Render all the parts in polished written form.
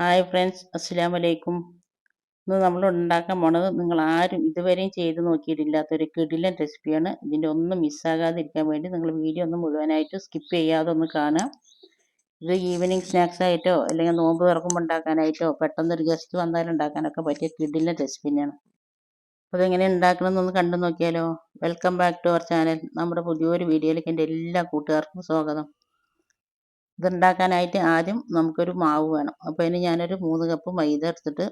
Hi friends, അസ്സലാമു അലൈക്കും. ഇന്ന് നമ്മൾ ഉണ്ടാക്കാൻ പോണത് നിങ്ങൾ ആരും ഇതുവരെയും ചെയ്ത് നോക്കിയിട്ടില്ലാത്തൊരു കിടിലൻ റെസിപ്പിയാണ്. ഇതിൻ്റെ ഒന്നും മിസ്സാകാതിരിക്കാൻ വേണ്ടി നിങ്ങൾ വീഡിയോ ഒന്ന് മുഴുവനായിട്ട് സ്കിപ്പ് ചെയ്യാതെ ഒന്ന് കാണാം. ഇത് ഈവനിങ് സ്നാക്സ് ആയിട്ടോ അല്ലെങ്കിൽ നോമ്പ് തുറക്കുമ്പോൾ ഉണ്ടാക്കാനായിട്ടോ പെട്ടെന്നൊരു ഗസ്റ്റ് വന്നാൽ ഉണ്ടാക്കാനൊക്കെ പറ്റിയ കിടിലൻ റെസിപ്പി തന്നെയാണ്. അപ്പോൾ ഇതെങ്ങനെ ഉണ്ടാക്കണമെന്നൊന്ന് കണ്ടു നോക്കിയാലോ. Welcome back to our channel. നമ്മുടെ പുതിയൊരു വീഡിയോയിലേക്ക് എൻ്റെ എല്ലാ കൂട്ടുകാർക്കും സ്വാഗതം. ഇതുണ്ടാക്കാനായിട്ട് ആദ്യം നമുക്കൊരു മാവ് വേണം. അപ്പോൾ അതിന് ഞാനൊരു 3 കപ്പ് മൈദ എടുത്തിട്ട്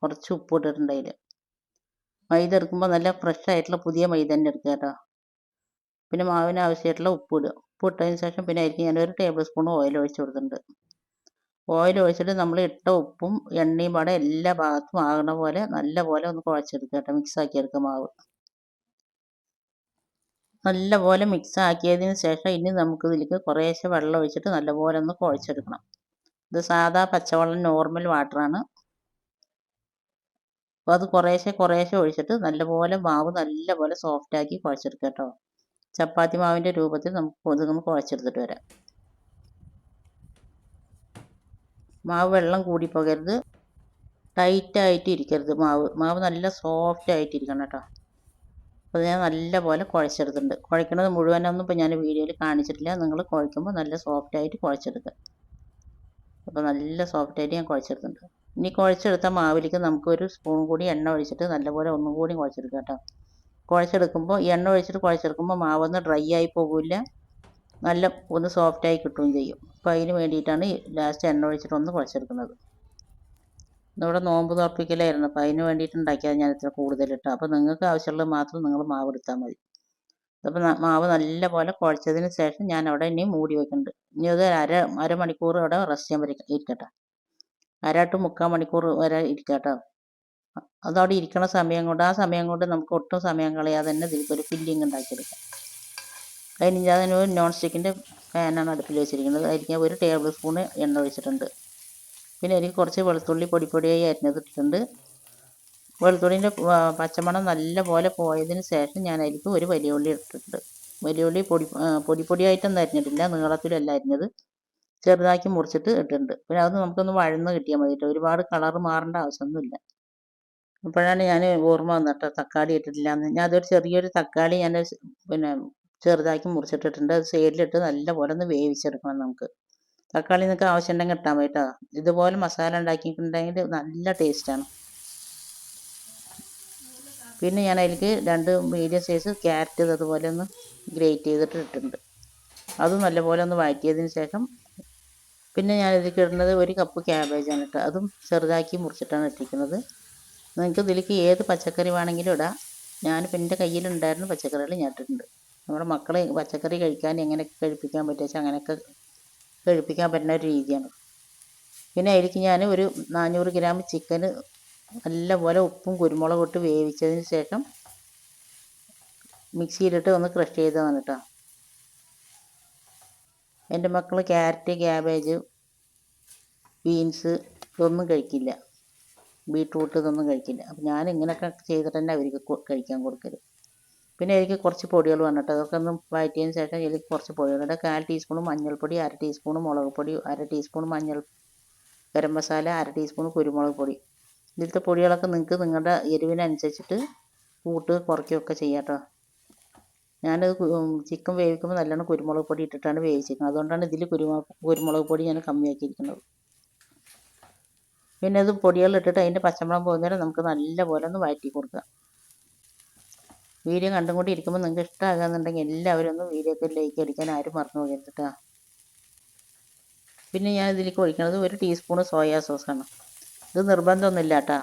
കുറച്ച് ഉപ്പ് ഇട്ടിട്ടുണ്ട് അതിൽ. മൈദ എടുക്കുമ്പോൾ നല്ല ഫ്രഷ് ആയിട്ടുള്ള പുതിയ മൈദ തന്നെ എടുക്കുക കേട്ടോ. പിന്നെ മാവിന് ആവശ്യമായിട്ടുള്ള ഉപ്പ് ഇടുക. ഉപ്പ് ഇട്ടതിന് ശേഷം പിന്നെ അതിലേക്ക് ഞാനൊരു ടേബിൾ സ്പൂൺ ഓയിൽ ഒഴിച്ച് കൊടുത്തിട്ടുണ്ട്. ഓയിൽ ഒഴിച്ചിട്ട് നമ്മൾ ഇട്ട ഉപ്പും എണ്ണയും പാടെ എല്ലാ ഭാഗത്തും ആകണ പോലെ നല്ല പോലെ ഒന്ന് കുഴച്ചെടുക്കുക കേട്ടോ. മിക്സ് ആക്കി എടുക്കുക മാവ്. നല്ലപോലെ മിക്സ് ആക്കിയതിന് ശേഷം ഇനി നമുക്ക് ഇതിലേക്ക് കുറേശ്ശെ വെള്ളം ഒഴിച്ചിട്ട് നല്ലപോലെ ഒന്ന് കുഴച്ചെടുക്കണം. ഇത് സാധാ പച്ചവെള്ളം നോർമൽ വാട്ടറാണ്. അപ്പോൾ അത് കുറേശ്ശെ ഒഴിച്ചിട്ട് നല്ലപോലെ മാവ് നല്ലപോലെ സോഫ്റ്റാക്കി കുഴച്ചെടുക്കുക കേട്ടോ. ചപ്പാത്തി മാവിൻ്റെ രൂപത്തിൽ നമുക്ക് കുഴച്ചെടുത്തിട്ട് വരാം. മാവ് വെള്ളം കൂടി പോകരുത്, ടൈറ്റായിട്ട് ഇരിക്കരുത്. മാവ് നല്ല സോഫ്റ്റ് ആയിട്ടിരിക്കണം കേട്ടോ. അപ്പോൾ ഞാൻ നല്ലപോലെ കുഴച്ചെടുത്തിട്ടുണ്ട്. കുഴക്കണത് മുഴുവനൊന്നും ഇപ്പോൾ ഞാൻ വീഡിയോയിൽ കാണിച്ചിട്ടില്ല. നിങ്ങൾ കുഴക്കുമ്പോൾ നല്ല സോഫ്റ്റായിട്ട് കുഴച്ചെടുക്കുക. അപ്പോൾ നല്ല സോഫ്റ്റായിട്ട് ഞാൻ കുഴച്ചെടുത്തിട്ടുണ്ട്. ഇനി കുഴച്ചെടുത്ത മാവിലേക്ക് നമുക്കൊരു സ്പൂൺ കൂടി എണ്ണ ഒഴിച്ചിട്ട് നല്ലപോലെ ഒന്നും കൂടി കുഴച്ചെടുക്കുക കേട്ടോ. കുഴച്ചെടുക്കുമ്പോൾ എണ്ണ ഒഴിച്ചിട്ട് കുഴച്ചെടുക്കുമ്പോൾ മാവൊന്ന് ഡ്രൈ ആയി പോകില്ല, നല്ല ഒന്ന് സോഫ്റ്റായി കിട്ടുകയും ചെയ്യും. അപ്പോൾ അതിന് വേണ്ടിയിട്ടാണ് ലാസ്റ്റ് എണ്ണ ഒഴിച്ചിട്ട് ഒന്ന് കുഴച്ചെടുക്കുന്നത്. ഇന്നിവിടെ നോമ്പ് തുറപ്പിക്കലായിരുന്നു. അപ്പോൾ അതിന് വേണ്ടിയിട്ട് ഉണ്ടാക്കിയത് ഞാൻ ഇത്ര കൂടുതലിട്ടോ. അപ്പോൾ നിങ്ങൾക്ക് ആവശ്യമുള്ളത് മാത്രം നിങ്ങൾ മാവ് എടുത്താൽ മതി. അപ്പോൾ മാവ് നല്ലപോലെ കുഴച്ചതിന് ശേഷം ഞാൻ അവിടെ ഇനി മൂടി വെക്കുന്നുണ്ട്. ഇനി അത് അരമണിക്കൂർ അവിടെ റെസ്റ്റ് ചെയ്യാൻ ഇരിക്കട്ടെ. 1/2 to 3/4 മണിക്കൂർ വരെ ഇരിക്കട്ടോ. അതവിടെ ഇരിക്കണ ആ സമയം കൊണ്ട് നമുക്ക് ഒട്ടും സമയം കളയാതെ തന്നെ ഇതിലേക്കൊരു ഫില്ലിങ് ഉണ്ടാക്കിയെടുക്കാം. അതിന് ഞാനൊരു നോൺ സ്റ്റിക്കിൻ്റെ പാനാണ് അടുപ്പിൽ വെച്ചിരിക്കുന്നത്. അതിലേക്ക് ഞാൻ 1 ടേബിൾ സ്പൂൺ എണ്ണ ഒഴിച്ചിട്ടുണ്ട്. പിന്നെ എനിക്ക് കുറച്ച് വെളുത്തുള്ളി പൊടിയായി അരിഞ്ഞതിട്ടിട്ടുണ്ട്. വെളുത്തുള്ളിൻ്റെ പച്ചമണം നല്ലപോലെ പോയതിന് ശേഷം ഞാൻ അതിലേക്ക് ഒരു വലിയ ഉള്ളി ഇട്ടിട്ടുണ്ട്. വലിയ ഉള്ളി പൊടിയായിട്ടൊന്നും അരിഞ്ഞിട്ടില്ല, നീളത്തിലല്ല അരിഞ്ഞത്, ചെറുതാക്കി മുറിച്ചിട്ട് ഇട്ടിട്ടുണ്ട്. പിന്നെ അത് നമുക്കൊന്ന് വഴന്ന് കിട്ടിയാൽ മതി കേട്ടോ. ഒരുപാട് കളർ മാറേണ്ട ആവശ്യമൊന്നുമില്ല. അപ്പോഴാണ് ഞാൻ ഓർമ്മ വന്നിട്ട് തക്കാളി ഇട്ടിട്ടില്ല എന്ന്. ഞാൻ അതൊരു ചെറിയൊരു തക്കാളി ഞാൻ പിന്നെ ചെറുതാക്കി മുറിച്ചിട്ടിട്ടുണ്ട്. അത് സൈഡിലിട്ട് നല്ലപോലെ ഒന്ന് വേവിച്ചെടുക്കണം നമുക്ക്. തക്കാളി നിങ്ങൾക്ക് ആവശ്യമുണ്ടെങ്കിൽ ഇട്ടാൽ മതി കേട്ടോ. ഇതുപോലെ മസാല ഉണ്ടാക്കിയിട്ടുണ്ടെങ്കിൽ നല്ല ടേസ്റ്റാണ്. പിന്നെ ഞാൻ അതിലേക്ക് 2 മീഡിയം സൈസ് ക്യാരറ്റ് അതുപോലെ ഒന്ന് ഗ്രേറ്റ് ചെയ്തിട്ട് ഇട്ടിട്ടുണ്ട്. അതും നല്ലപോലെ ഒന്ന് വഴറ്റിയതിന് ശേഷം പിന്നെ ഞാൻ ഇതിലേക്ക് ഇടുന്നത് 1 കപ്പ് ക്യാബേജാണ് കേട്ടോ. അതും ചെറുതാക്കി മുറിച്ചിട്ടാണ് ഇട്ടിരിക്കുന്നത്. നിങ്ങൾക്ക് ഇതിലേക്ക് ഏത് പച്ചക്കറി വേണമെങ്കിലും ഇടാം. ഞാനിപ്പോൾ എൻ്റെ കയ്യിലുണ്ടായിരുന്ന പച്ചക്കറികൾ ഞാൻ ഇട്ടിട്ടുണ്ട്. നമ്മുടെ മക്കളെ പച്ചക്കറി കഴിക്കാൻ എങ്ങനെയൊക്കെ കഴിപ്പിക്കാൻ പറ്റുക വെച്ചാൽ അങ്ങനെയൊക്കെ കഴിപ്പിക്കാൻ പറ്റുന്ന ഒരു രീതിയാണ്. പിന്നെ അതിലേക്ക് ഞാൻ ഒരു 400 ഗ്രാം ചിക്കന് നല്ലപോലെ ഉപ്പും കുരുമുളകും ഇട്ട് വേവിച്ചതിന് ശേഷം മിക്സിയിലിട്ട് ഒന്ന് ക്രഷ് ചെയ്തതാണ് കേട്ടോ. എൻ്റെ മക്കൾ ക്യാരറ്റ്, ക്യാബേജ്, ബീൻസ് ഇതൊന്നും കഴിക്കില്ല, ബീട്രൂട്ട് ഇതൊന്നും കഴിക്കില്ല. അപ്പോൾ ഞാൻ ഇങ്ങനെയൊക്കെ ചെയ്തിട്ട് തന്നെ അവർക്ക് കഴിക്കാൻ കൊടുക്കരുത്. പിന്നെ എനിക്ക് കുറച്ച് പൊടികൾ വന്നിട്ട് അതൊക്കെ ഒന്ന് വഴറ്റിയതിന് ശേഷം ഇതിലേക്ക് കുറച്ച് പൊടികളുണ്ട്. 1/4 ടീസ്പൂൺ മഞ്ഞൾപ്പൊടി, 1/2 ടീസ്പൂൺ മുളക് പൊടി, 1/2 ടീസ്പൂൺ ഗരം മസാല, 1/2 ടീസ്പൂൺ കുരുമുളക് പൊടി. ഇതിലത്തെ പൊടികളൊക്കെ നിങ്ങൾക്ക് നിങ്ങളുടെ എരിവിനനുസരിച്ചിട്ട് കുറയ്ക്കുകയൊക്കെ ചെയ്യാം കേട്ടോ. ഞാനത് ചിക്കൻ വേവിക്കുമ്പോൾ നല്ലോണം കുരുമുളക് പൊടി ഇട്ടിട്ടാണ് വേവിച്ചിരിക്കുന്നത്. അതുകൊണ്ടാണ് ഇതിൽ കുരുമുളക് പൊടി ഞാൻ കമ്മിയാക്കിയിരിക്കുന്നത്. പിന്നെ അത് പൊടികളിട്ടിട്ട് അതിൻ്റെ പച്ചമണം പോകുന്നേരം നമുക്ക് നല്ലപോലെ ഒന്ന് വഴറ്റി കൊടുക്കുക. വീഡിയോ കണ്ടുകൊണ്ടിരിക്കുമ്പോൾ നിങ്ങൾക്ക് ഇഷ്ടമാകുന്നുണ്ടെങ്കിൽ എല്ലാവരും ഒന്ന് വീഡിയോക്ക് ലൈക്ക് അടിക്കാൻ ആരും മറന്നു പോകരുത് കേട്ടോ. പിന്നെ ഞാൻ ഇതിലേക്ക് ഒഴിക്കുന്നത് 1 ടീസ്പൂൺ സോയാ സോസാണ്. ഇത് നിർബന്ധമൊന്നുമില്ല കേട്ടോ.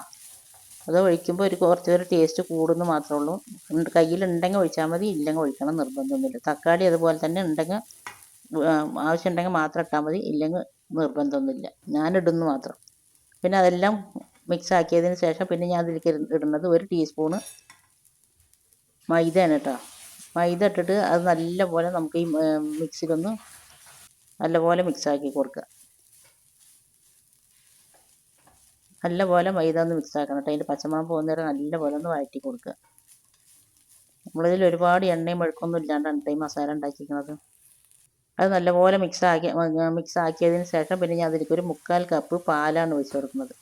അത് ഒഴിക്കുമ്പോൾ കുറച്ചൊരു ടേസ്റ്റ് കൂടുന്നു മാത്രമേ ഉള്ളൂ. കയ്യിലുണ്ടെങ്കിൽ ഒഴിച്ചാൽ മതി, ഇല്ലെങ്കിൽ ഒഴിക്കണം നിർബന്ധമൊന്നുമില്ല. തക്കാളി അതുപോലെ തന്നെ ഉണ്ടെങ്കിൽ ആവശ്യമുണ്ടെങ്കിൽ മാത്രം ഇട്ടാൽ മതി, ഇല്ലെങ്കിൽ നിർബന്ധമൊന്നുമില്ല. ഞാനിടുന്നു മാത്രം. പിന്നെ അതെല്ലാം മിക്സ് ആക്കിയതിന് ശേഷം പിന്നെ ഞാൻ അതിലേക്ക് ഇടുന്നത് 1 ടീസ്പൂണ് മൈദയാണ് കേട്ടോ. മൈദ ഇട്ടിട്ട് അത് നല്ലപോലെ നമുക്ക് ഈ മിക്സിയിലൊന്ന് നല്ലപോലെ മിക്സാക്കി കൊടുക്കുക. നല്ലപോലെ മൈദ ഒന്ന് മിക്സ് ആക്കണം കേട്ടോ. അതിൻ്റെ പച്ചമണം പോകുന്നേരം നല്ലപോലെ ഒന്ന് വഴറ്റി കൊടുക്കുക. നമ്മളിതിൽ ഒരുപാട് എണ്ണയും മെഴുക്കൊന്നും ഇല്ലാണ്ടാണ് ഈ മസാല ഉണ്ടാക്കിയിരിക്കുന്നത്. അത് നല്ലപോലെ മിക്സ് ആക്കിയതിന് ശേഷം പിന്നെ ഞാൻ അതിലേക്ക് ഒരു 3/4 കപ്പ് പാലാണ് ഒഴിച്ച് കൊടുക്കുന്നത്.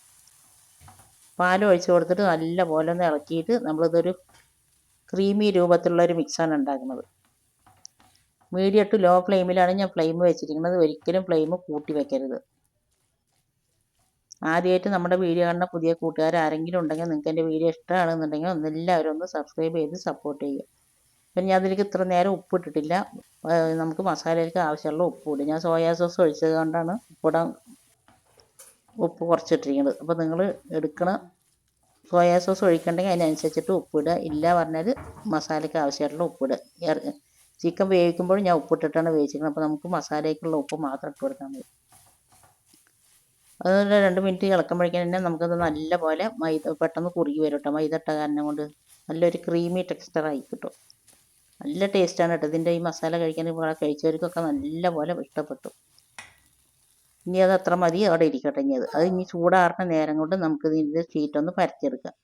പാൽ ഒഴിച്ച് കൊടുത്തിട്ട് നല്ലപോലെ ഒന്ന് ഇളക്കിയിട്ട് നമ്മളിതൊരു ക്രീമി രൂപത്തിലുള്ള ഒരു മിക്സാണ് ഉണ്ടാക്കുന്നത്. മീഡിയം ടു ലോ ഫ്ലെയിമിലാണ് ഞാൻ ഫ്ലെയിം വെച്ചിരിക്കുന്നത്. ഒരിക്കലും ഫ്ലെയിം കൂട്ടി വെക്കരുത്. ആദ്യമായിട്ട് നമ്മുടെ വീഡിയോ കാണുന്ന പുതിയ കൂട്ടുകാർ ആരെങ്കിലും ഉണ്ടെങ്കിൽ നിങ്ങൾക്ക് എൻ്റെ വീഡിയോ ഇഷ്ടമാണെന്നുണ്ടെങ്കിൽ എല്ലാവരും ഒന്ന് സബ്സ്ക്രൈബ് ചെയ്ത് സപ്പോർട്ട് ചെയ്യുക. പിന്നെ ഞാൻ അതിലേക്ക് ഇത്ര നേരം ഉപ്പിട്ടിട്ടില്ല. നമുക്ക് മസാലയിലേക്ക് ആവശ്യമുള്ള ഉപ്പ് ഇടും. ഞാൻ സോയാ സോസ് ഒഴിച്ചത് കൊണ്ടാണ് ഉപ്പ് കുറച്ചിട്ടിരിക്കുന്നത്. അപ്പോൾ നിങ്ങൾ എടുക്കണ സോയാ സോസ് ഒഴിക്കണമെങ്കിൽ അതിനനുസരിച്ചിട്ട് ഉപ്പിടുക. ഇല്ല പറഞ്ഞാൽ മസാലയ്ക്ക് ആവശ്യമായിട്ടുള്ള ഉപ്പിടുക. ചിക്കൻ വേവിക്കുമ്പോൾ ഞാൻ ഉപ്പിട്ടിട്ടാണ് വേവിച്ചിരിക്കുന്നത്. അപ്പോൾ നമുക്ക് മസാലയ്ക്കുള്ള ഉപ്പ് മാത്രം ഇട്ട് കൊടുത്താൽ മതി. അത് 2 മിനിറ്റ് ഇളക്കുമ്പോഴേക്കും തന്നെ നമുക്കത് നല്ലപോലെ പെട്ടെന്ന് കുറുകി വരും കേട്ടോ. മൈദ ഇട്ട കാരണം കൊണ്ട് നല്ലൊരു ക്രീമി ടെക്സ്ചറായി കിട്ടും. നല്ല ടേസ്റ്റാണ് കേട്ടോ. ഇതിൻ്റെ ഈ മസാല കഴിക്കാൻ ഇവിടെ കഴിച്ചവർക്കൊക്കെ നല്ലപോലെ ഇഷ്ടപ്പെട്ടു. ഇനി അത് അത്ര മതി, അവിടെ ഇരിക്കട്ടെ. ഇനി ചൂടാറുന്ന നേരം കൊണ്ട് നമുക്ക് ഇതിൻ്റെ ഷീറ്റൊന്ന് പരത്തിയെടുക്കാം.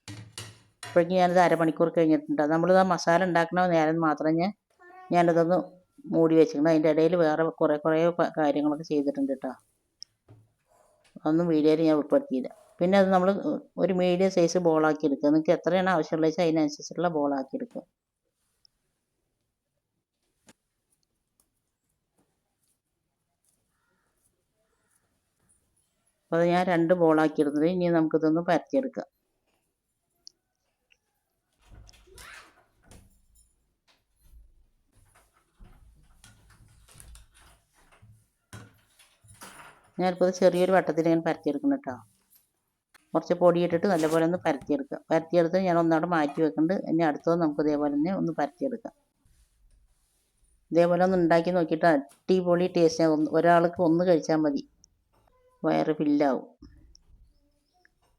അപ്പോഴേക്കും ഞാനത് അരമണിക്കൂർ കഴിഞ്ഞിട്ടുണ്ട്. നമ്മളിത് മസാല ഉണ്ടാക്കുന്ന നേരം മാത്രം ഞാനിതൊന്ന് മൂടി വെച്ചിട്ടുണ്ട്. അതിൻ്റെ ഇടയിൽ വേറെ കുറേ കാര്യങ്ങളൊക്കെ ചെയ്തിട്ടുണ്ട് കേട്ടോ. അതൊന്നും വീഡിയോയിൽ ഞാൻ ഉൾപ്പെടുത്തിയില്ല. പിന്നെ അത് നമ്മൾ ഒരു മീഡിയം സൈസ് ബോളാക്കി എടുക്കുക. നിങ്ങൾക്ക് എത്രയാണ് ആവശ്യമുള്ളത് വെച്ചാൽ അതിനനുസരിച്ചുള്ള ബോളാക്കി എടുക്കുക. അപ്പോൾ അത് ഞാൻ 2 ബോളാക്കി എടുത്തത്. ഇനി നമുക്കിതൊന്ന് പരത്തിയെടുക്കാം. ഞാനിപ്പോൾ ചെറിയൊരു വട്ടത്തിൽ ഞാൻ പരത്തിയെടുക്കണം കേട്ടോ. കുറച്ച് പൊടിയിട്ടിട്ട് നല്ലപോലെ ഒന്ന് പരത്തിയെടുക്കുക. പരത്തിയെടുത്ത് ഞാൻ ഒന്നവിടെ മാറ്റി വെക്കുന്നുണ്ട്. ഇനി അടുത്തത് നമുക്ക് ഇതേപോലെ തന്നെ ഒന്ന് പരത്തിയെടുക്കാം. ഇതേപോലെ ഒന്ന് ഉണ്ടാക്കി നോക്കിയിട്ട് അടിപൊളി ടേസ്റ്റ്. ഒരാൾക്ക് ഒന്ന് കഴിച്ചാൽ മതി, വയറ് ഫില്ലാവും.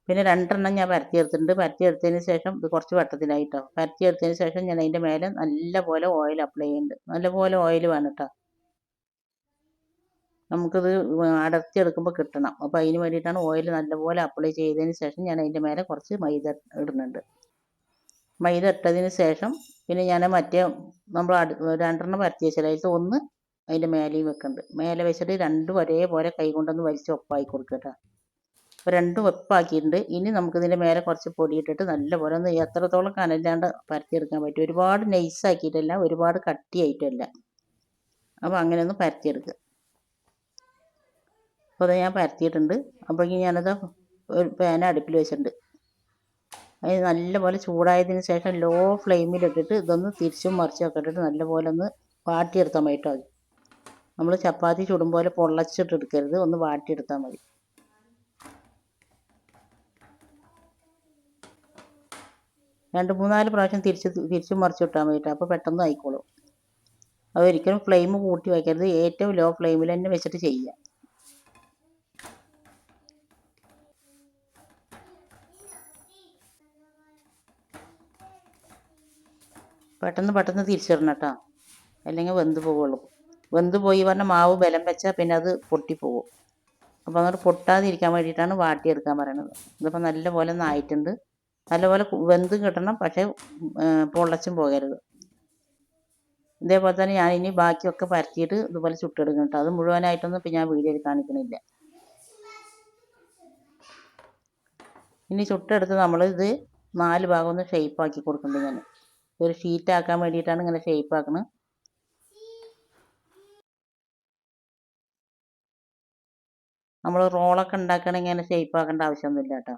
പിന്നെ 2 എണ്ണം ഞാൻ പരത്തിയെടുത്തിട്ടുണ്ട്. പരത്തിയെടുത്തതിന് ശേഷം ഇത് കുറച്ച് വട്ടത്തിലായിട്ടോ. പരത്തിയെടുത്തതിന് ശേഷം ഞാൻ അതിൻ്റെ മേലെ നല്ലപോലെ ഓയിൽ അപ്ലൈ ചെയ്യുന്നുണ്ട്. നല്ലപോലെ ഓയിൽ വേണം കേട്ടോ. നമുക്കിത് അടർത്തിയെടുക്കുമ്പോൾ കിട്ടണം. അപ്പോൾ അതിന് വേണ്ടിയിട്ടാണ് ഓയിൽ നല്ലപോലെ അപ്ലൈ ചെയ്തതിന് ശേഷം ഞാൻ അതിൻ്റെ മേലെ കുറച്ച് മൈദ ഇടുന്നുണ്ട്. മൈദ ഇട്ടതിന് ശേഷം പിന്നെ ഞാൻ നമ്മൾ 2 എണ്ണം പരത്തി വെച്ചാൽ അതിൽ ഒന്ന് അതിൻ്റെ മേലെയും വെക്കുന്നുണ്ട്. മേലെ വെച്ചിട്ട് 2 ഒരേപോലെ കൈ കൊണ്ടൊന്ന് വലിച്ച് ഒപ്പാക്കി കൊടുക്കുക കേട്ടോ. അപ്പോൾ 2 ഒപ്പാക്കിയിട്ടുണ്ട്. ഇനി നമുക്കിതിൻ്റെ മേലെ കുറച്ച് പൊടിയിട്ടിട്ട് നല്ലപോലെ ഒന്ന് എത്രത്തോളം കനലില്ലാണ്ട് പരത്തിയെടുക്കാൻ പറ്റും. ഒരുപാട് നൈസാക്കിയിട്ടല്ല, ഒരുപാട് കട്ടിയായിട്ടല്ല. അപ്പോൾ അങ്ങനെ ഒന്ന് പരത്തിയെടുക്കുക. അപ്പോൾ അത് ഞാൻ പരത്തിയിട്ടുണ്ട്. അപ്പോഴേക്കും ഞാനത് ഒരു പാൻ അടുപ്പിൽ വെച്ചിട്ടുണ്ട്. അത് നല്ലപോലെ ചൂടായതിന് ശേഷം ലോ ഫ്ലെയിമിലിട്ടിട്ട് ഇതൊന്ന് തിരിച്ചും മറിച്ചും ഒക്കെ ഇട്ടിട്ട് നല്ലപോലെ ഒന്ന് വാട്ടിയെടുത്താൽ മതി കേട്ടോ. നമ്മൾ ചപ്പാത്തി ചുടും പോലെ പൊള്ളച്ചിട്ടെടുക്കരുത്, ഒന്ന് വാട്ടിയെടുത്താൽ മതി. രണ്ട് 3-4 പ്രാവശ്യം തിരിച്ചും മറിച്ചും ഇട്ടാൽ മതി കേട്ടോ. അപ്പോൾ പെട്ടെന്ന് ആയിക്കോളും. അതൊരിക്കലും ഫ്ലെയിം കൂട്ടി വയ്ക്കരുത്. ഏറ്റവും ലോ ഫ്ലെയിമിൽ തന്നെ വെച്ചിട്ട് ചെയ്യുക. പെട്ടെന്ന് തിരിച്ചിടണം കേട്ടോ, അല്ലെങ്കിൽ വെന്ത് പോകുള്ളൂ. വെന്ത് പോയി പറഞ്ഞാൽ മാവ് ബലം വെച്ചാൽ പിന്നെ അത് പൊട്ടിപ്പോകും. അപ്പോൾ അങ്ങോട്ട് പൊട്ടാതിരിക്കാൻ വേണ്ടിയിട്ടാണ് വാട്ടിയെടുക്കാൻ പറയണത്. ഇതിപ്പോൾ നല്ലപോലെ ഒന്ന് ആയിട്ടുണ്ട്. നല്ലപോലെ വെന്ത് കിട്ടണം, പക്ഷേ പൊള്ളച്ചും പോകരുത്. ഇതേപോലെ തന്നെ ഞാനിനി ബാക്കിയൊക്കെ പരത്തിയിട്ട് ഇതുപോലെ ചുട്ടെടുക്കണം കേട്ടോ. അത് മുഴുവനായിട്ടൊന്നും ഇപ്പം ഞാൻ വീഡിയോയിൽ കാണിക്കണില്ല. ഇനി ചുട്ടെടുത്ത് നമ്മളിത് 4 ഭാഗം ഒന്ന് ഷേപ്പാക്കി കൊടുക്കുന്നുണ്ട്. ഞാൻ ഒരു ഷീറ്റാക്കാൻ വേണ്ടിയിട്ടാണ് ഇങ്ങനെ ഷേപ്പാക്കുന്നത്. നമ്മൾ റോളൊക്കെ ഉണ്ടാക്കണമെങ്കിൽ ഇങ്ങനെ ഷേപ്പാക്കേണ്ട ആവശ്യമൊന്നുമില്ല കേട്ടോ.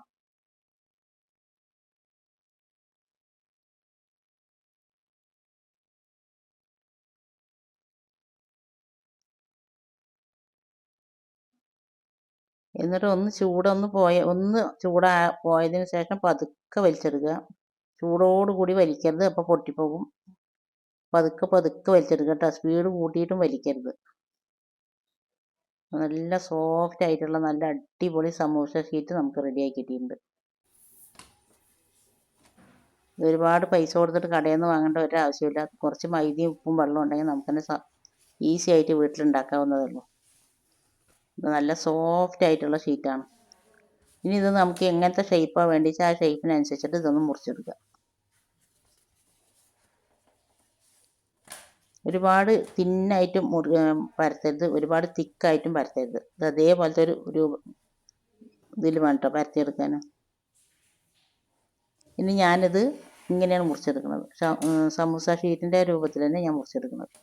എന്നിട്ട് ഒന്ന് പോയതിന് ശേഷം പതുക്കെ വലിച്ചെടുക്കുക. ചൂടോടുകൂടി വലിക്കരുത്, അപ്പോൾ പൊട്ടിപ്പോകും. പതുക്കെ വലിച്ചെടുക്കുക കേട്ടോ. സ്പീഡ് കൂട്ടിയിട്ടും വലിക്കരുത്. നല്ല സോഫ്റ്റ് ആയിട്ടുള്ള നല്ല അടിപൊളി സമൂസ ഷീറ്റ് നമുക്ക് റെഡിയാക്കി കിട്ടിയിട്ടുണ്ട്. ഒരുപാട് പൈസ കൊടുത്തിട്ട് കടയിൽ നിന്ന് വാങ്ങേണ്ട ഒരാവശ്യമില്ല. കുറച്ച് മൈദയും ഉപ്പും വെള്ളം ഉണ്ടെങ്കിൽ നമുക്ക് തന്നെ ഈസി ആയിട്ട് വീട്ടിലുണ്ടാക്കാവുന്നതേ ഉള്ളൂ. ഇത് നല്ല സോഫ്റ്റ് ആയിട്ടുള്ള ഷീറ്റാണ്. ഇനി ഇത് നമുക്ക് എങ്ങനത്തെ ഷേപ്പാണ് വേണ്ടിച്ചാൽ ആ ഷേപ്പിനനുസരിച്ചിട്ട് ഇതൊന്ന് മുറിച്ചെടുക്കുക. ഒരുപാട് തിന്നായിട്ടും പരത്തരുത്, ഒരുപാട് തിക്കായിട്ടും പരത്തരുത്. ഇത് അതേപോലത്തെ ഒരു ഇതിൽ വേണം കേട്ടോ പരത്തിയെടുക്കാൻ. ഇനി ഞാനിത് ഇങ്ങനെയാണ് മുറിച്ചെടുക്കുന്നത്. സമൂസ ഷീറ്റിൻ്റെ രൂപത്തിൽ തന്നെ ഞാൻ മുറിച്ചെടുക്കുന്നത്.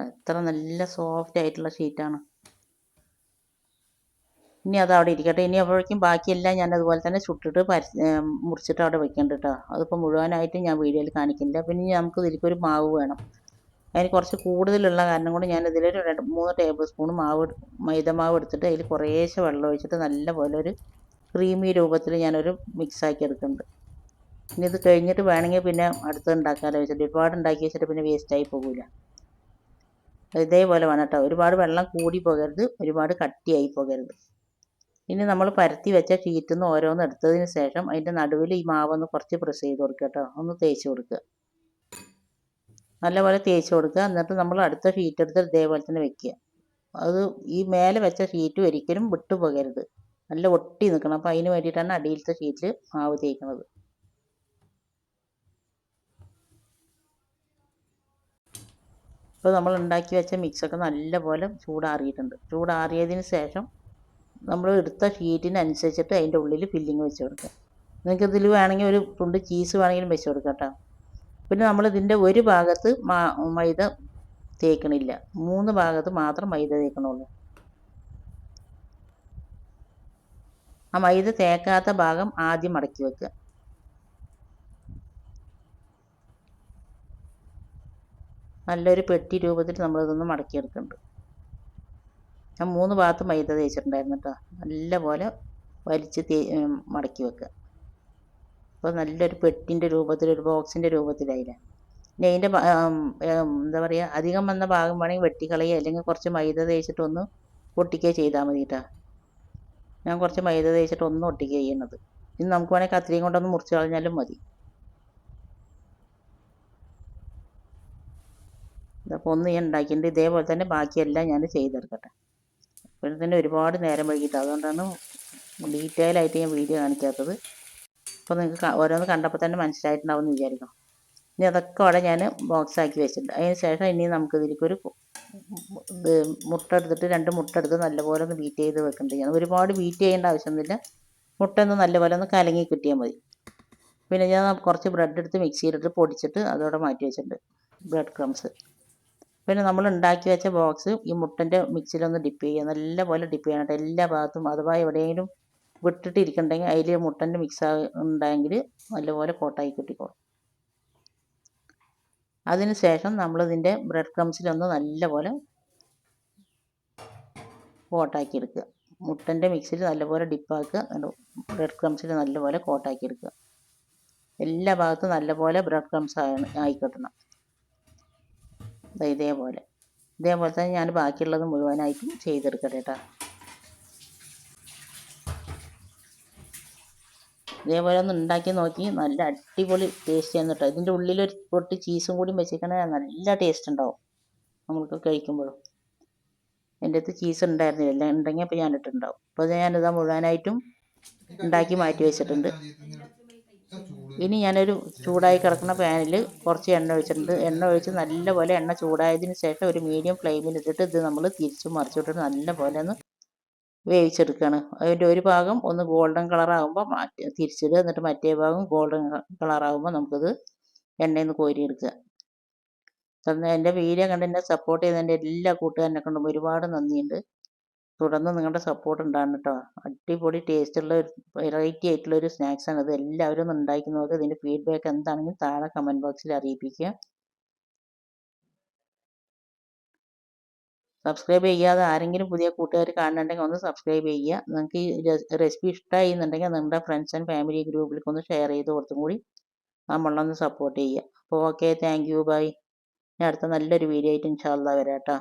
എത്ര നല്ല സോഫ്റ്റ് ആയിട്ടുള്ള ഷീറ്റാണ്. ഇനി അത് അവിടെ ഇരിക്കട്ടെ. ഇനി അപ്പോഴേക്കും ബാക്കിയെല്ലാം ഞാൻ അതുപോലെ തന്നെ ചുട്ടിട്ട് മുറിച്ചിട്ട് അവിടെ വെക്കേണ്ട കേട്ടോ. അതിപ്പോൾ മുഴുവനായിട്ട് ഞാൻ വീഡിയോയിൽ കാണിക്കുന്നില്ല. പിന്നെ നമുക്ക് ഇതിലേക്കൊരു മാവ് വേണം. അതിന് കുറച്ച് കൂടുതലുള്ള കാരണം കൊണ്ട് ഞാനിതിലൊരു 2-3 ടേബിൾ സ്പൂൺ മൈദ മാവ് എടുത്തിട്ട് അതിൽ കുറേശ്ശെ വെള്ളം ഒഴിച്ചിട്ട് നല്ലപോലെ ഒരു ക്രീമി രൂപത്തിൽ ഞാനൊരു മിക്സാക്കി എടുക്കുന്നുണ്ട്. ഇനി ഇത് കഴിഞ്ഞിട്ട് വേണമെങ്കിൽ പിന്നെ അടുത്ത് ഉണ്ടാക്കാമല്ലോ വെച്ചിട്ട് ഒരുപാട് ഉണ്ടാക്കി വെച്ചിട്ട് പിന്നെ വേസ്റ്റായി പോകില്ല. ഇതേപോലെ വേണം കേട്ടോ. ഒരുപാട് വെള്ളം കൂടി പോകരുത്, ഒരുപാട് കട്ടിയായി പോകരുത്. ഇനി നമ്മൾ പരത്തി വെച്ച ഷീറ്റിൽ നിന്ന് ഓരോന്ന് എടുത്തതിന് ശേഷം അതിൻ്റെ നടുവിൽ ഈ മാവൊന്ന് കുറച്ച് പ്രസ് ചെയ്ത് കൊടുക്കുക കേട്ടോ. ഒന്ന് തേച്ച് കൊടുക്കുക, നല്ലപോലെ തേച്ച് കൊടുക്കുക. എന്നിട്ട് നമ്മൾ അടുത്ത ഷീറ്റ് എടുത്ത് ഇതേപോലെ തന്നെ വെക്കുക. അത് ഈ മേലെ വെച്ച ഷീറ്റ് ഒരിക്കലും വിട്ടു പോകരുത്, നല്ല ഒട്ടി നിൽക്കണം. അപ്പോൾ അതിന് വേണ്ടിയിട്ടാണ് അടിയിലത്തെ ഷീറ്റിൽ മാവ് തേക്കുന്നത്. ഇപ്പോൾ നമ്മൾ ഉണ്ടാക്കി വെച്ച മിക്സൊക്കെ നല്ലപോലെ ചൂടാറിയിട്ടുണ്ട്. ചൂടാറിയതിന് ശേഷം നമ്മൾ എടുത്ത ഷീറ്റിനനുസരിച്ചിട്ട് അതിൻ്റെ ഉള്ളിൽ ഫില്ലിങ് വെച്ച് കൊടുക്കുക. നിങ്ങൾക്ക് ഇതിൽ വേണമെങ്കിൽ ഒരു തുണ്ട് ചീസ് വേണമെങ്കിലും വെച്ച് കൊടുക്കാം കേട്ടോ. പിന്നെ നമ്മളിതിൻ്റെ ഒരു ഭാഗത്ത് മൈദ തേക്കണില്ല, 3 ഭാഗത്ത് മാത്രം മൈദ തേക്കണുള്ളൂ. ആ മൈദ തേക്കാത്ത ഭാഗം ആദ്യം മടക്കി വെക്കുക. നല്ലൊരു പെട്ടി രൂപത്തിൽ നമ്മളിതൊന്ന് മടക്കിയെടുക്കുന്നുണ്ട്. ഞാൻ 3 ഭാഗത്ത് മൈദ തേച്ചിട്ടുണ്ടായിരുന്നു കേട്ടോ. നല്ലപോലെ വലിച്ച് മടക്കി വെക്കുക. അപ്പോൾ നല്ലൊരു പെട്ടിൻ്റെ രൂപത്തിൽ, ഒരു ബോക്സിൻ്റെ രൂപത്തിലായില്ല. പിന്നെ അതിൻ്റെ എന്താ പറയുക, അധികം വന്ന ഭാഗം വേണമെങ്കിൽ വെട്ടിക്കളയുക, അല്ലെങ്കിൽ കുറച്ച് മൈദ തേച്ചിട്ടൊന്ന് ഒട്ടിക്കുക ചെയ്താൽ മതി കേട്ടോ. ഞാൻ കുറച്ച് മൈദ തേച്ചിട്ട് ഒന്ന് ഒട്ടിക്കുക ചെയ്യുന്നത്. ഇനി നമുക്ക് വേണമെങ്കിൽ കത്രികയും കൊണ്ടൊന്ന് മുറിച്ച് കളഞ്ഞാലും മതി. ഇതപ്പോൾ ഒന്ന് ഞാൻ ഉണ്ടാക്കിയിട്ടുണ്ട്. ഇതേപോലെ തന്നെ ബാക്കിയെല്ലാം ഞാൻ ചെയ്തെടുക്കട്ടെ. അപ്പോൾ തന്നെ ഒരുപാട് നേരം വൈകിട്ട്, അതുകൊണ്ടാണ് ഡീറ്റെയിൽ ആയിട്ട് ഞാൻ വീഡിയോ കാണിക്കാത്തത്. അപ്പോൾ നിങ്ങൾക്ക് ഓരോന്ന് കണ്ടപ്പോൾ തന്നെ മനസ്സിലായിട്ടുണ്ടാവും എന്ന് വിചാരിക്കണം. ഇനി അതൊക്കെ അവിടെ ഞാൻ ബോക്സാക്കി വെച്ചിട്ടുണ്ട്. അതിന് ശേഷം ഇനി നമുക്ക് ഇതിലേക്കൊരു മുട്ട എടുത്തിട്ട് 2 മുട്ട എടുത്ത് നല്ലപോലെ ഒന്ന് ബീറ്റ് ചെയ്ത് വെക്കേണ്ടത്. ഞാൻ ഒരുപാട് ബീറ്റ് ചെയ്യേണ്ട ആവശ്യമൊന്നുമില്ല. മുട്ട ഒന്ന് നല്ലപോലെ ഒന്ന് കലങ്ങി കിട്ടിയാൽ മതി. പിന്നെ ഞാൻ കുറച്ച് ബ്രെഡ് എടുത്ത് മിക്സിയിലിട്ട് പൊടിച്ചിട്ട് അതോടെ മാറ്റി വെച്ചിട്ടുണ്ട്, ബ്രെഡ് ക്രംസ്. പിന്നെ നമ്മൾ ഉണ്ടാക്കി വെച്ച ബോക്സ് ഈ മുട്ടൻ്റെ മിക്സിയിലൊന്ന് ഡിപ്പ് ചെയ്യുക, നല്ലപോലെ ഡിപ്പ് ചെയ്യണം. എല്ലാ ഭാഗത്തും അഥവാ എവിടെയെങ്കിലും വിട്ടിട്ടിരിക്കണ്ടെങ്കിൽ അതിൽ മുട്ടൻ്റെ മിക്സ് ഉണ്ടെങ്കിൽ നല്ലപോലെ കോട്ടായി കിട്ടിക്കോളും. അതിന് ശേഷം നമ്മളിതിൻ്റെ ബ്രെഡ് ക്രംസിലൊന്ന് നല്ലപോലെ കോട്ടാക്കി എടുക്കുക. മുട്ടൻ്റെ മിക്സിയിൽ നല്ലപോലെ ഡിപ്പാക്കുക, ബ്രെഡ് ക്രംസിൽ നല്ലപോലെ കോട്ടാക്കി എടുക്കുക. എല്ലാ ഭാഗത്തും നല്ലപോലെ ബ്രെഡ് ക്രംസ് ആയി കിട്ടണം. ഇതേപോലെ തന്നെ ഞാൻ ബാക്കിയുള്ളത് മുഴുവനായിട്ടും ചെയ്തെടുക്കട്ടെ കേട്ടോ. ഇതേപോലെ ഒന്ന് ഉണ്ടാക്കി നോക്കി, നല്ല അടിപൊളി ടേസ്റ്റ് ആണ് കേട്ടോ. ഇതിൻ്റെ ഉള്ളിലൊരു പൊട്ട് ചീസും കൂടി വെച്ചിരിക്കണേ നല്ല ടേസ്റ്റ് ഉണ്ടാവും നമുക്ക് കഴിക്കുമ്പോഴും. എൻ്റെ അടുത്ത് ചീസ് ഉണ്ടായിരുന്നില്ല, എല്ലാം ഉണ്ടെങ്കിൽ അപ്പോൾ ഞാൻ ഇട്ടിട്ടുണ്ടാവും. അപ്പോൾ ഞാനിതാ മുഴുവനായിട്ടും ഉണ്ടാക്കി മാറ്റി വെച്ചിട്ടുണ്ട്. ഇനി ഞാനൊരു ചൂടായി കിടക്കുന്ന പാനിൽ കുറച്ച് എണ്ണ ഒഴിച്ചിട്ടുണ്ട്. എണ്ണ ഒഴിച്ച് നല്ലപോലെ എണ്ണ ചൂടായതിന് ശേഷം ഒരു മീഡിയം ഫ്ലെയിമിലിട്ടിട്ട് ഇത് നമ്മൾ തിരിച്ചും മറിച്ചിട്ടിട്ട് നല്ലപോലെ ഒന്ന് വേവിച്ചെടുക്കുകയാണ്. അതിൻ്റെ ഒരു ഭാഗം ഒന്ന് ഗോൾഡൻ കളറാകുമ്പോൾ തിരിച്ചിടുക, എന്നിട്ട് മറ്റേ ഭാഗം ഗോൾഡൻ കളറാകുമ്പോൾ നമുക്കത് എണ്ണയിൽ നിന്ന് കോരിയെടുക്കുക. എൻ്റെ വീഡിയോ കണ്ട് എന്നെ സപ്പോർട്ട് ചെയ്തതിൻ്റെ എല്ലാ കൂട്ടുകാരനെ കൊണ്ടും ഒരുപാട് നന്ദിയുണ്ട്. തുടർന്ന് നിങ്ങളുടെ സപ്പോർട്ട് ഉണ്ടാകണം കേട്ടോ. അടിപൊളി ടേസ്റ്റുള്ള ഒരു വെറൈറ്റി ആയിട്ടുള്ളൊരു സ്നാക്സാണ് ഇത്. എല്ലാവരും ഒന്ന് ഉണ്ടാക്കി നോക്കുക. ഇതിൻ്റെ ഫീഡ്ബാക്ക് എന്താണെങ്കിലും താഴെ കമൻറ്റ് ബോക്സിൽ അറിയിപ്പിക്കുക. സബ്സ്ക്രൈബ് ചെയ്യാതെ ആരെങ്കിലും പുതിയ കൂട്ടുകാർ കാണുന്നുണ്ടെങ്കിൽ ഒന്ന് സബ്സ്ക്രൈബ് ചെയ്യുക. നിങ്ങൾക്ക് ഈ റെസിപ്പി ഇഷ്ടമായി എന്നുണ്ടെങ്കിൽ നിങ്ങളുടെ ഫ്രണ്ട്സ് ആൻഡ് ഫാമിലി ഗ്രൂപ്പിലേക്ക് ഒന്ന് ഷെയർ ചെയ്ത് കൊടുത്തും കൂടി നമ്മളൊന്ന് സപ്പോർട്ട് ചെയ്യുക. അപ്പോൾ ഓക്കെ, താങ്ക് യു, ബൈ. ഞാൻ അടുത്ത നല്ലൊരു വീഡിയോ ആയിട്ട് ഇൻഷാ അല്ലാഹ് വരാം കേട്ടോ.